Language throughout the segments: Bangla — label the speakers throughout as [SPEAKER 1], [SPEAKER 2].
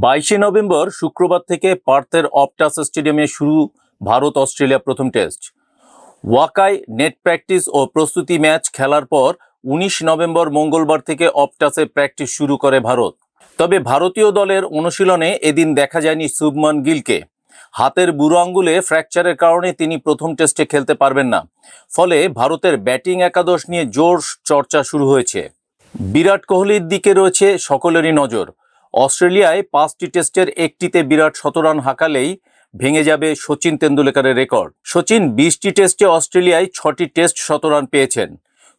[SPEAKER 1] 22 নভেম্বর শুক্রবার থেকে পার্থের অপটাস স্টেডিয়ামে শুরু ভারত অস্ট্রেলিয়া প্রথম টেস্ট। ওয়াকায় নেট প্র্যাকটিস ও প্রস্তুতি ম্যাচ খেলার পর 19 নভেম্বর মঙ্গলবার থেকে অপটাসে প্র্যাকটিস শুরু করে ভারত। তবে ভারতীয় দলের অনুশীলনে এদিন দেখা যায়নি শুভমান গিলকে। হাতের বুড়ো আঙ্গুলে ফ্র্যাকচারের কারণে তিনি প্রথম টেস্টে খেলতে পারবেন না। ফলে ভারতের ব্যাটিং একাদশ নিয়ে জোর চর্চা শুরু হয়েছে। বিরাট কোহলির দিকে রয়েছে সকলেরই নজর। অস্ট্রেলিয়ায় 5টি টেস্টের একটিতে বিরাট শতরান হাঁকালেই ভেঙে যাবে সচিন তেন্ডুলকরের রেকর্ড। সচিন 20টি টেস্টে অস্ট্রেলিয়ায় 6টি টেস্ট শতরান পেয়েছেন।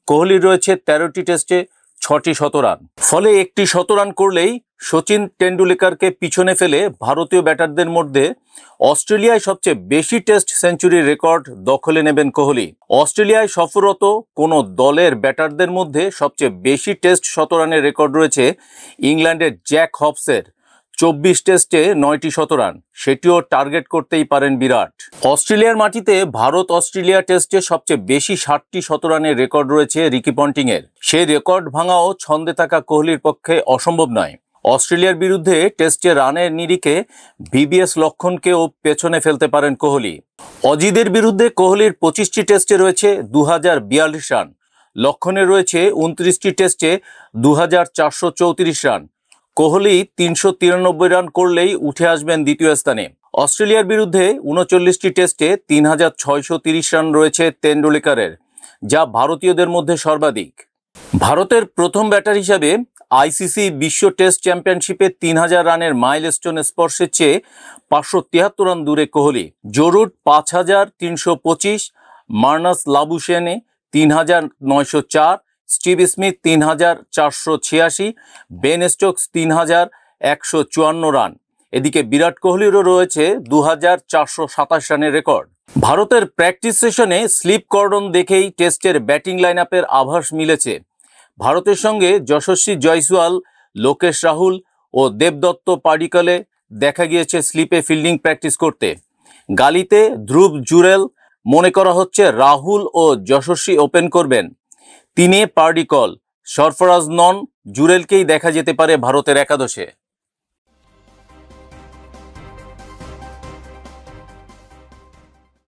[SPEAKER 1] কোহলির রয়েছে 13টি টেস্টে 6টি শতরান। ফলে একটি শতরান করলেই সচিন তেন্ডুলকরকে পিছনে ফেলে ভারতীয় ব্যাটারদের মধ্যে অস্ট্রেলিয়ায় সবচেয়ে বেশি টেস্ট সেঞ্চুরির রেকর্ড দখলে নেবেন কোহলি। অস্ট্রেলিয়ায় সফররত কোনো দলের ব্যাটারদের মধ্যে সবচেয়ে বেশি টেস্ট শতরানের রেকর্ড রয়েছে ইংল্যান্ডের জ্যাক হবসের। 24 টেস্টে 9টি শতরান, সেটিও টার্গেট করতেই পারেন বিরাট। অস্ট্রেলিয়ার মাটিতে ভারত অস্ট্রেলিয়া টেস্টে সবচেয়ে বেশি 60টি শতরানের রেকর্ড রয়েছে রিকি পন্টিংয়ের। সেই রেকর্ড ভাঙাও ছন্দে থাকা কোহলির পক্ষে অসম্ভব নয়। অস্ট্রেলিয়ার বিরুদ্ধে টেস্টে রানের নিরিখে ভিভিএস লক্ষণকেও পেছনে ফেলতে পারেন কোহলি। অজিদের বিরুদ্ধে কোহলির 25টি টেস্টে রয়েছে 2042 রান, লক্ষণের রয়েছে 29টি টেস্টে 2434 রান। কোহলি 393 রান করলেই উঠে আসবেন দ্বিতীয় স্থানে। অস্ট্রেলিয়ার বিরুদ্ধে 39টি টেস্টে 3630 রান রয়েছে তেন্ডুলকরের, যা ভারতীয়দের মধ্যে সর্বাধিক। ভারতের প্রথম ব্যাটার হিসাবে আইসিসি বিশ্ব টেস্ট চ্যাম্পিয়নশিপে 3000 রানের মাইলস্টোন স্পর্শের চেয়ে 573 রান দূরে Kohli. Joe Root 5325, Marnus Labuschagne 3904, Steve Smith 3486, Ben Stokes 3154 run. এদিকে বিরাট কোহলিরও রয়েছে 2427 রানের রেকর্ড। ভারতের প্র্যাকটিস সেশনে স্লিপ কর্ডন দেখেই টেস্টের ব্যাটিং লাইন আপের আভাস মিলেছে। ভারতের সঙ্গে যশস্বী জয়সওয়াল, লোকেশ রাহুল ও দেবদত্ত পাডিক্কলে দেখা গিয়েছে স্লিপে ফিল্ডিং প্র্যাকটিস করতে। গালিতে ধ্রুব জুরেল, মনে করা হচ্ছে রাহুল ও যশস্বী ওপেন করবেন। তিনে পাডিক্কল, সরফরাজ নন, জুরেলকেই দেখা যেতে পারে ভারতের একাদশে।